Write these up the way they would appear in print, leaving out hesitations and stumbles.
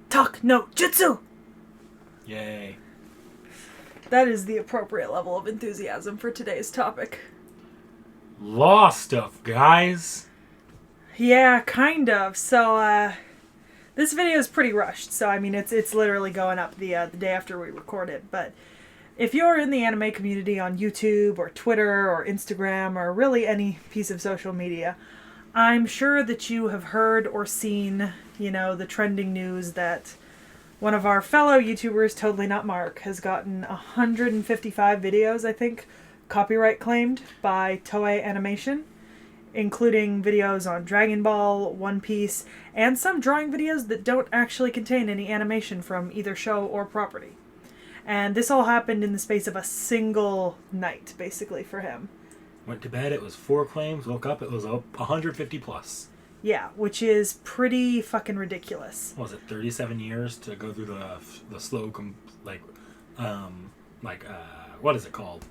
Talk no jutsu! Yay. That is the appropriate level of enthusiasm for today's topic. Law stuff, guys. Yeah, kind of. So, this video is pretty rushed. So, I mean, it's literally going up the day after we record it. But if you're in the anime community on YouTube or Twitter or Instagram or really any piece of social media, I'm sure that you have heard or seen, the trending news that one of our fellow YouTubers, Totally Not Mark, has gotten 155 videos, I think, copyright claimed by Toei Animation, including videos on Dragon Ball, One Piece, and some drawing videos that don't actually contain any animation from either show or property. And this all happened in the space of a single night, basically, for him. Went to bed, it was 4 claims. Woke up, it was 150 plus. Yeah, which is pretty fucking ridiculous. What was it, 37 years to go through the slow, what is it called?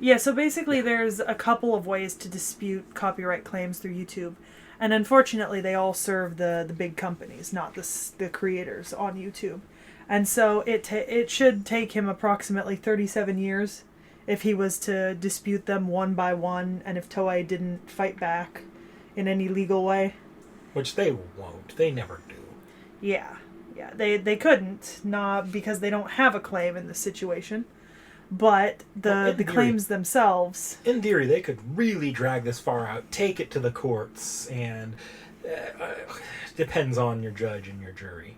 Yeah, so basically there's a couple of ways to dispute copyright claims through YouTube. And unfortunately, they all serve the big companies, not the creators on YouTube. And so it should take him approximately 37 years if he was to dispute them one by one, and if Toei didn't fight back in any legal way. Which they won't. They never do. Yeah. They couldn't, not because they don't have a claim in this situation. But the claims themselves... In theory, they could really drag this far out, take it to the courts, and depends on your judge and your jury.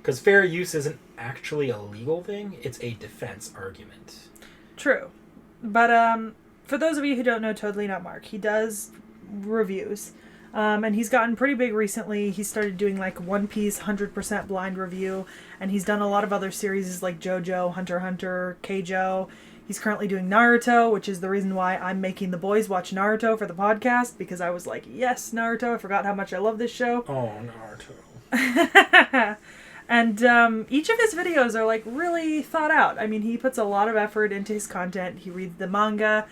Because fair use isn't actually a legal thing, it's a defense argument. True. But for those of you who don't know Totally Not Mark, he does reviews. And he's gotten pretty big recently. He started doing like One Piece 100% blind review. And he's done a lot of other series like JoJo, Hunter x Hunter, Keijo. He's currently doing Naruto, which is the reason why I'm making the boys watch Naruto for the podcast. Because I was like, yes, Naruto. I forgot how much I love this show. Oh, Naruto. And each of his videos are like really thought out. I mean, he puts a lot of effort into his content. He reads the manga.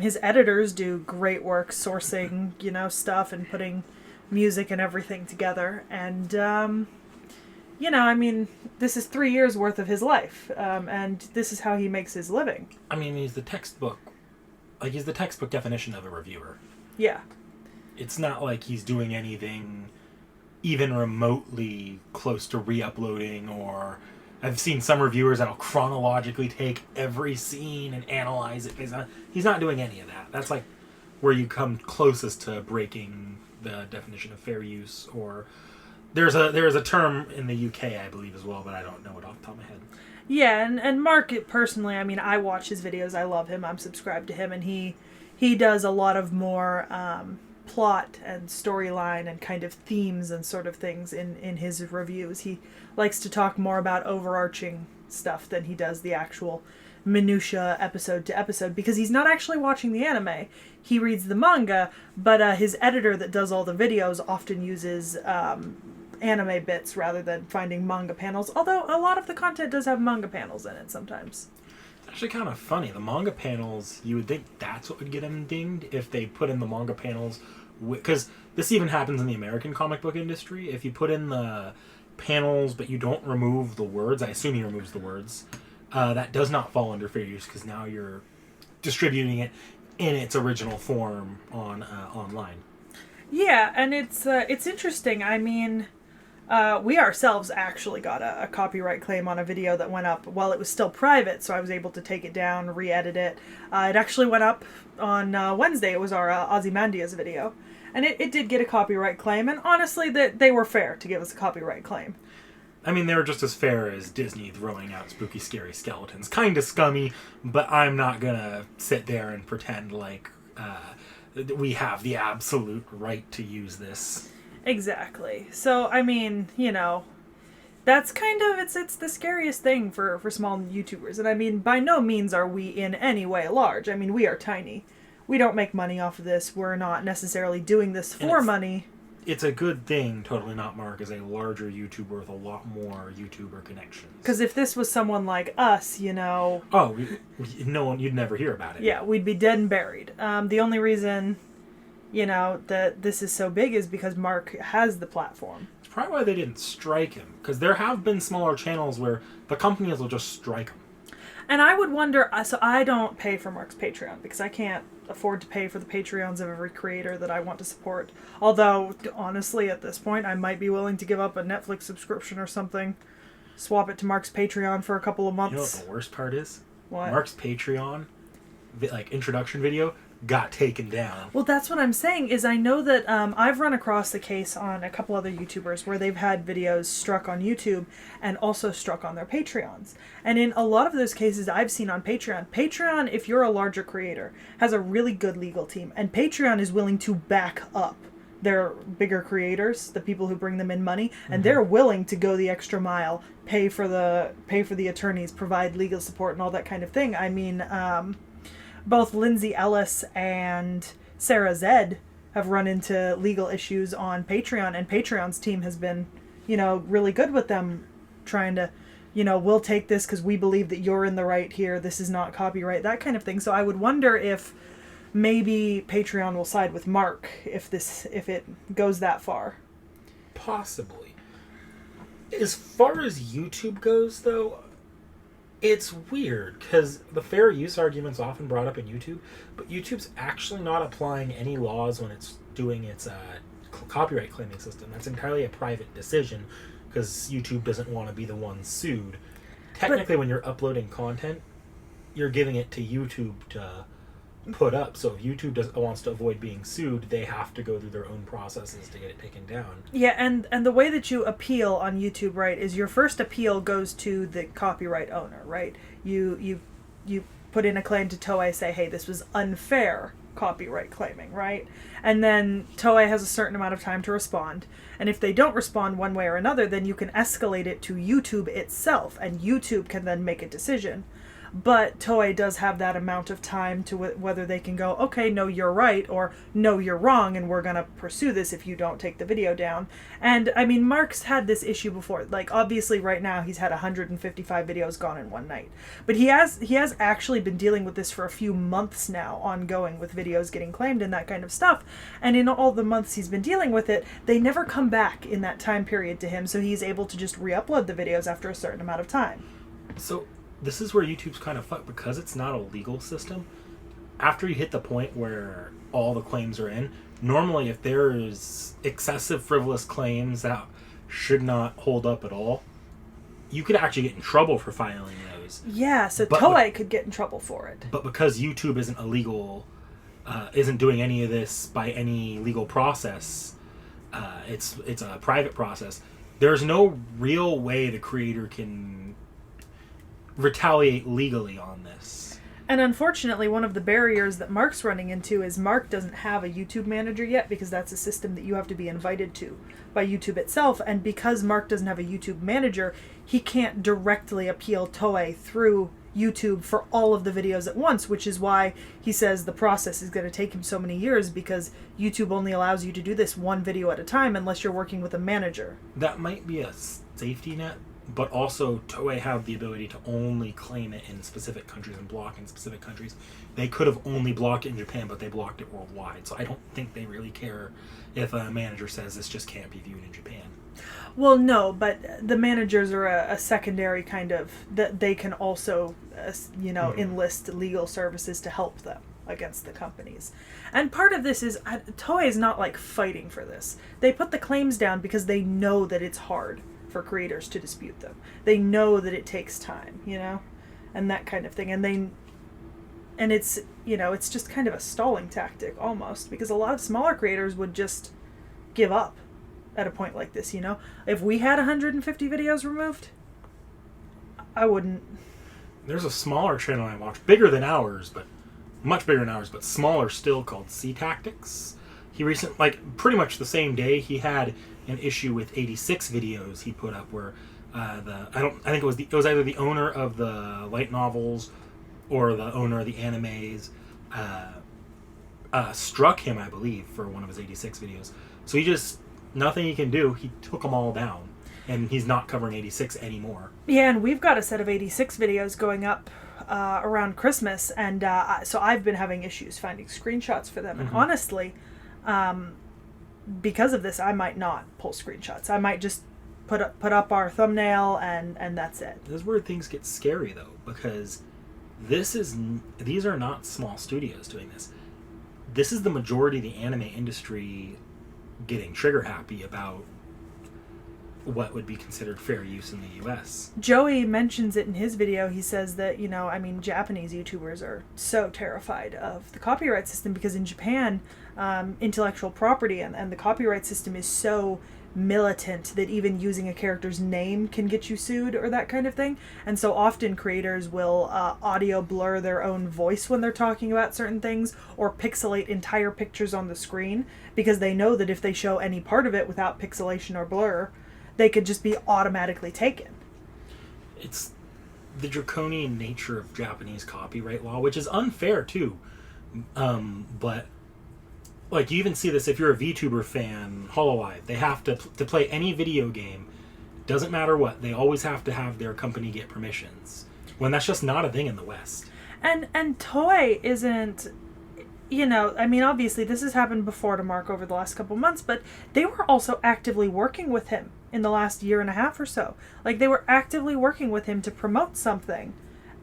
His editors do great work sourcing, stuff and putting music and everything together. And, I mean, this is 3 years worth of his life. And this is how he makes his living. I mean, he's the textbook definition of a reviewer. Yeah. It's not like he's doing anything even remotely close to re-uploading, or I've seen some reviewers that'll chronologically take every scene and analyze it. He's not doing any of that. That's like where you come closest to breaking the definition of fair use, or there's a term in the UK, I believe, as well, but I don't know it off the top of my head. Yeah, and Mark, personally, I mean, I watch his videos. I love him. I'm subscribed to him, and he does a lot of more plot and storyline and kind of themes and sort of things in his reviews. He likes to talk more about overarching stuff than he does the actual minutia episode to episode, because he's not actually watching the anime. He reads the manga, but his editor that does all the videos often uses anime bits rather than finding manga panels, although a lot of the content does have manga panels in it sometimes. It's actually kind of funny. The manga panels, you would think that's what would get them dinged if they put in the manga panels, because this even happens in the American comic book industry. If you put in the panels but you don't remove the words, I assume he removes the words, that does not fall under fair use, because now you're distributing it in its original form on online. Yeah, and it's interesting. I mean, we ourselves actually got a copyright claim on a video that went up while it was still private, so I was able to take it down, re-edit it. It actually went up on Wednesday. It was our Ozymandias video. And it did get a copyright claim, and honestly, they were fair to give us a copyright claim. I mean, they were just as fair as Disney throwing out spooky, scary skeletons. Kind of scummy, but I'm not gonna sit there and pretend like we have the absolute right to use this. Exactly. So, I mean, that's kind of, it's the scariest thing for small YouTubers. And I mean, by no means are we in any way large. I mean, we are tiny. We don't make money off of this. We're not necessarily doing this for money. It's a good thing Totally Not Mark is a larger YouTuber with a lot more YouTuber connections. Because if this was someone like us, no one, you'd never hear about it. Yeah, we'd be dead and buried. The only reason, that this is so big is because Mark has the platform. It's probably why they didn't strike him, because there have been smaller channels where the companies will just strike him. And I would wonder, so I don't pay for Mark's Patreon because I can't afford to pay for the Patreons of every creator that I want to support. Although, honestly, at this point, I might be willing to give up a Netflix subscription or something. Swap it to Mark's Patreon for a couple of months. You know what the worst part is? What? Mark's Patreon, introduction video, got taken down. Well, that's what I'm saying, is I know that I've run across the case on a couple other YouTubers where they've had videos struck on YouTube and also struck on their Patreons. And in a lot of those cases I've seen on Patreon, if you're a larger creator, has a really good legal team, and Patreon is willing to back up their bigger creators, the people who bring them in money, and they're willing to go the extra mile, pay for the attorneys, provide legal support and all that kind of thing. I mean, both Lindsay Ellis and Sarah Zed have run into legal issues on Patreon, and Patreon's team has been, really good with them, trying to, we'll take this because we believe that you're in the right here, this is not copyright, that kind of thing. So I would wonder if maybe Patreon will side with Mark if it goes that far. Possibly. As far as YouTube goes, though, it's weird, because the fair use argument's often brought up in YouTube, but YouTube's actually not applying any laws when it's doing its copyright claiming system. That's entirely a private decision, because YouTube doesn't want to be the one sued. Technically, when you're uploading content, you're giving it to YouTube to put up. So if YouTube wants to avoid being sued, they have to go through their own processes to get it taken down. Yeah, and the way that you appeal on YouTube, right, is your first appeal goes to the copyright owner, right? You put in a claim to Toei, say, hey, this was unfair copyright claiming, right? And then Toei has a certain amount of time to respond. And if they don't respond one way or another, then you can escalate it to YouTube itself, and YouTube can then make a decision. But Toei does have that amount of time to whether they can go, okay, no, you're right, or no, you're wrong, and we're going to pursue this if you don't take the video down. And, I mean, Mark's had this issue before. Like, obviously, right now, he's had 155 videos gone in one night. But he has actually been dealing with this for a few months now, ongoing, with videos getting claimed and that kind of stuff. And in all the months he's been dealing with it, they never come back in that time period to him, so he's able to just re-upload the videos after a certain amount of time. So this is where YouTube's kind of fucked, because it's not a legal system. After you hit the point where all the claims are in, normally if there's excessive frivolous claims that should not hold up at all, you could actually get in trouble for filing those. Yeah, so Toei could get in trouble for it. But because YouTube isn't isn't doing any of this by any legal process, it's a private process, there's no real way the creator can retaliate legally on this. And unfortunately, one of the barriers that Mark's running into is Mark doesn't have a YouTube manager yet, because that's a system that you have to be invited to by YouTube itself. And because Mark doesn't have a YouTube manager, he can't directly appeal Toei through YouTube for all of the videos at once, which is why he says the process is going to take him so many years, because YouTube only allows you to do this one video at a time unless you're working with a manager. That might be a safety net, but also Toei have the ability to only claim it in specific countries and block in specific countries. They could have only blocked it in Japan, but they blocked it worldwide. So I don't think they really care if a manager says this just can't be viewed in Japan. Well, no, but the managers are a secondary kind of, that they can also, enlist legal services to help them against the companies. And part of this is, Toei is not like fighting for this. They put the claims down because they know that it's hard for creators to dispute them. They know that it takes time, and that kind of thing. And it's, it's just kind of a stalling tactic almost, because a lot of smaller creators would just give up at a point like this, If we had 150 videos removed, I wouldn't. There's a smaller channel I watch, bigger than ours, but much bigger than ours, but smaller still, called C Tactics. He pretty much the same day, he had an issue with 86 videos he put up where I think it was either the owner of the light novels or the owner of the animes struck him, I believe, for one of his 86 videos. So nothing he can do, he took them all down, and he's not covering 86 anymore. Yeah, and we've got a set of 86 videos going up around Christmas, and so I've been having issues finding screenshots for them, and honestly, because of this, I might not pull screenshots. I might just put up our thumbnail and that's it. This is where things get scary, though, because these are not small studios doing this. This is the majority of the anime industry getting trigger happy about what would be considered fair use in the US. Joey mentions it in his video. He says that, Japanese YouTubers are so terrified of the copyright system because in Japan, intellectual property and the copyright system is so militant that even using a character's name can get you sued or that kind of thing. And so often creators will audio blur their own voice when they're talking about certain things or pixelate entire pictures on the screen because they know that if they show any part of it without pixelation or blur, they could just be automatically taken. It's the draconian nature of Japanese copyright law, which is unfair too. But like you even see this if you're a VTuber fan, Hololive, they have to play any video game, doesn't matter what, they always have to have their company get permissions. When that's just not a thing in the West. And Toei isn't, obviously this has happened before to Mark over the last couple months, but they were also actively working with him in the last year and a half or so. Like, they were actively working with him to promote something.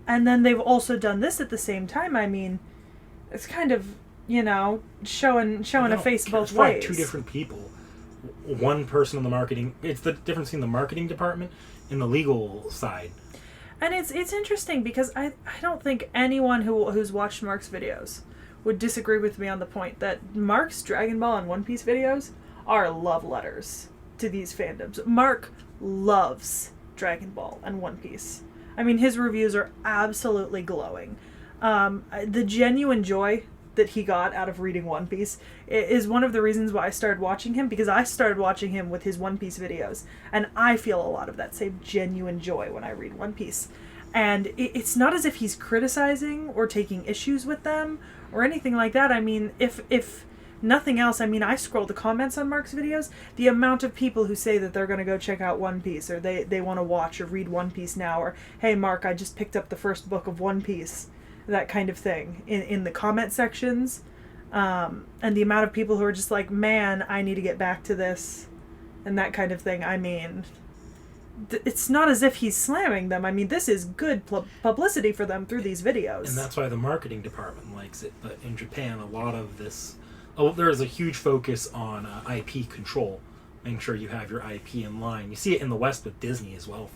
And then they've also done this at the same time. I mean, it's kind of, showing a face both ways. Two different people. One person in the marketing... It's the difference between the marketing department and the legal side. And it's interesting because I don't think anyone who's watched Mark's videos would disagree with me on the point that Mark's Dragon Ball and One Piece videos are love letters to these fandoms. Mark loves Dragon Ball and One Piece. I mean, his reviews are absolutely glowing. The genuine joy that he got out of reading One Piece is one of the reasons why I started watching him, because I started watching him with his One Piece videos, and I feel a lot of that same genuine joy when I read One Piece. And it's not as if he's criticizing or taking issues with them or anything like that. I mean, if nothing else, I scroll the comments on Mark's videos, the amount of people who say that they're going to go check out One Piece, or they want to watch or read One Piece now, or, hey Mark, I just picked up the first book of One Piece, that kind of thing, in the comment sections, and the amount of people who are just like, man, I need to get back to this, and that kind of thing. I mean, it's not as if he's slamming them. I mean, this is good publicity for them through these videos. And that's why the marketing department likes it. But in Japan, a lot of this... there's a huge focus on IP control, making sure you have your IP in line. You see it in the West with Disney as well,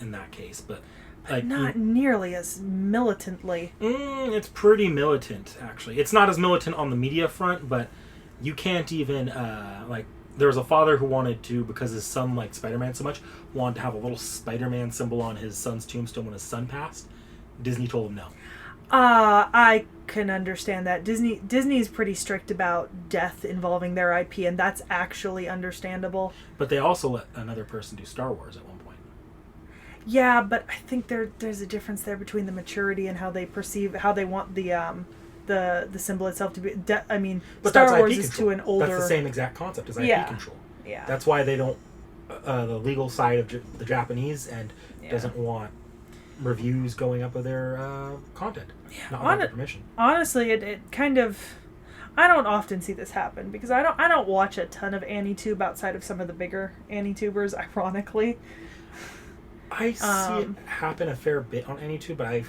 in that case, but like, not nearly as militantly. It's pretty militant, actually. It's not as militant on the media front, but you can't even there was a father who wanted to, because his son liked Spider-Man so much, wanted to have a little Spider-Man symbol on his son's tombstone when his son passed. Disney told him no. I can understand that. Disney's pretty strict about death involving their IP, and that's actually understandable. But they also let another person do Star Wars at one point. Yeah, but I think there's a difference there between the maturity and how they perceive, how they want the symbol itself to be. But Star Wars is to an older... That's the same exact concept as IP control. Yeah. That's why they don't... the legal side of the Japanese end doesn't want reviews going up of their content, not without their permission. Honestly, it kind of... I don't often see this happen because I don't watch a ton of AniTube outside of some of the bigger AniTubers, ironically. I see it happen a fair bit on AniTube, but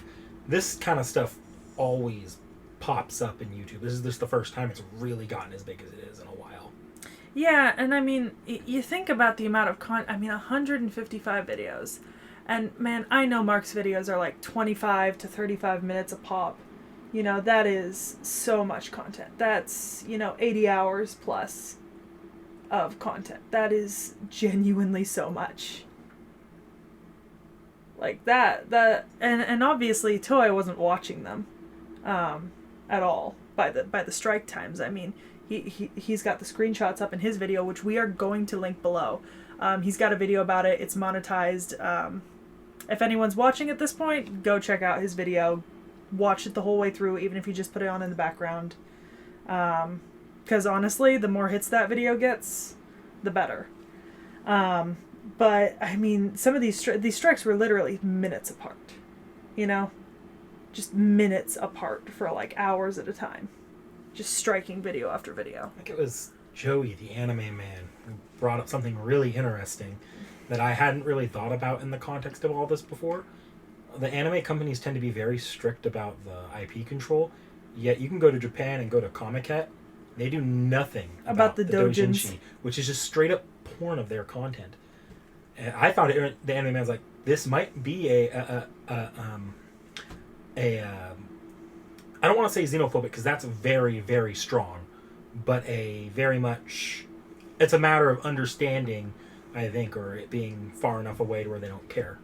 this kind of stuff always pops up in YouTube. This is just the first time it's really gotten as big as it is in a while. Yeah, and I mean, you think about the amount of 155 videos. And man, I know Mark's videos are like 25 to 35 minutes a pop. That is so much content. That's, 80 hours plus of content. That is genuinely so much. Like that and obviously Toei wasn't watching them at all by the strike times. I mean, he's got the screenshots up in his video, which we are going to link below. He's got a video about it. It's monetized. If anyone's watching at this point, go check out his video. Watch it the whole way through, even if you just put it on in the background. Because honestly, the more hits that video gets, the better. But I mean, some of these strikes were literally minutes apart. Just minutes apart for like hours at a time. Just striking video after video. I think it was Joey, the anime man, who brought up something really interesting that I hadn't really thought about in the context of all this before. The anime companies tend to be very strict about the IP control, yet you can go to Japan and go to Comiket. They do nothing About the doujins. which is just straight up porn of their content. And I thought the anime man's like, this might be a I don't want to say xenophobic because that's very, very strong, but a very much, it's a matter of understanding, I think, or it being far enough away to where they don't care.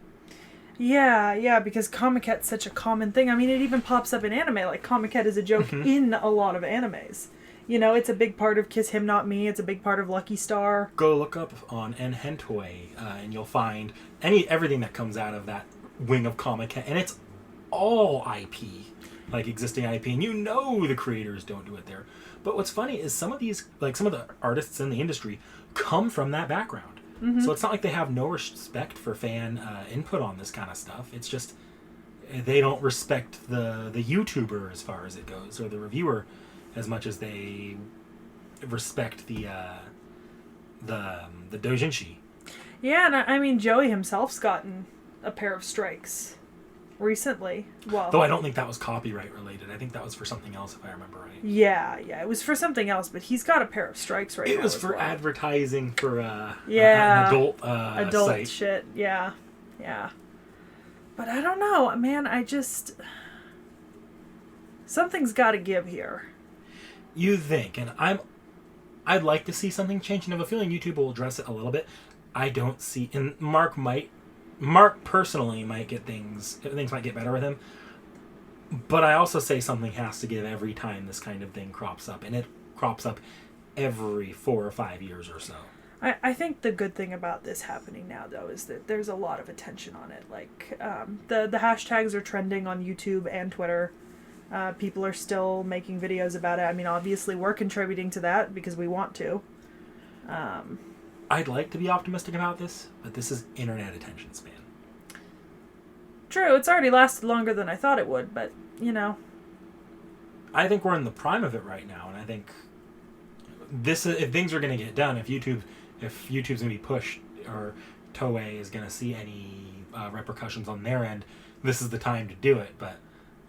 Yeah, because Comic-Cat's such a common thing. I mean, it even pops up in anime. Like, Comic-Cat is a joke in a lot of animes. You know, it's a big part of Kiss Him Not Me. It's a big part of Lucky Star. Go look up on Nhentoi, and you'll find everything that comes out of that wing of Comic-Cat, and it's all IP, like existing IP, and you know the creators don't do it there. But what's funny is some of the artists in the industry come from that background. So it's not like they have no respect for fan input on this kind of stuff. It's just they don't respect the YouTuber as far as it goes, or the reviewer as much as they respect the doujinshi. Yeah, and I mean, Joey himself's gotten a pair of strikes recently. Well, Though I don't think that was copyright related. I think that was for something else, if I remember right. Yeah, it was for something else, but he's got a pair of strikes right now. It was as for well. advertising for an adult site. shit. Yeah. But I don't know, man. Something's got to give here. You think, and I'd like to see something change, and I have a feeling YouTube will address it a little bit. I don't see, and Mark personally might get things might get better with him, but I also say something has to give every time this kind of thing crops up, and it crops up every 4 or 5 years or so. I think the good thing about this happening now, though, is that there's a lot of attention on it. Like, the hashtags are trending on YouTube and Twitter. People are still making videos about it. I mean, obviously we're contributing to that because we want to. I'd like to be optimistic about this, but this is internet attention span. True, it's already lasted longer than I thought it would, but, you know. I think we're in the prime of it right now, and I think if things are going to get done, if YouTube's going to be pushed, or Toei is going to see any repercussions on their end, this is the time to do it. But,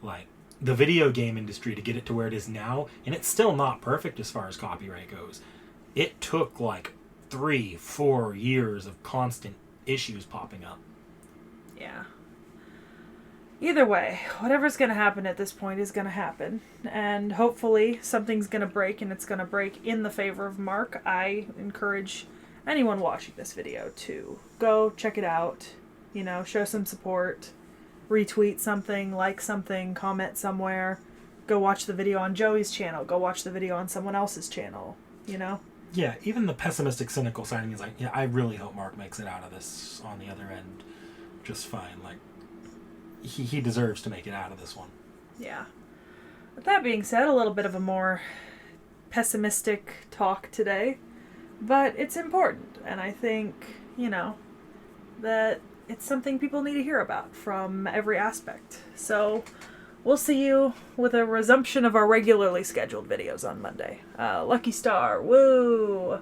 like, the video game industry, to get it to where it is now, and it's still not perfect as far as copyright goes, it took, like, 3-4 years of constant issues popping up. Yeah. Either way, whatever's going to happen at this point is going to happen. And hopefully something's going to break, and it's going to break in the favor of Mark. I encourage anyone watching this video to go check it out, you know, show some support, retweet something, like something, comment somewhere, go watch the video on Joey's channel, go watch the video on someone else's channel, you know? Yeah, even the pessimistic, cynical side of me is like, yeah, I really hope Mark makes it out of this on the other end just fine. Like, he deserves to make it out of this one. Yeah. With that being said, a little bit of a more pessimistic talk today, but it's important, and I think, you know, that it's something people need to hear about from every aspect. So we'll see you with a resumption of our regularly scheduled videos on Monday. Lucky Star, woo!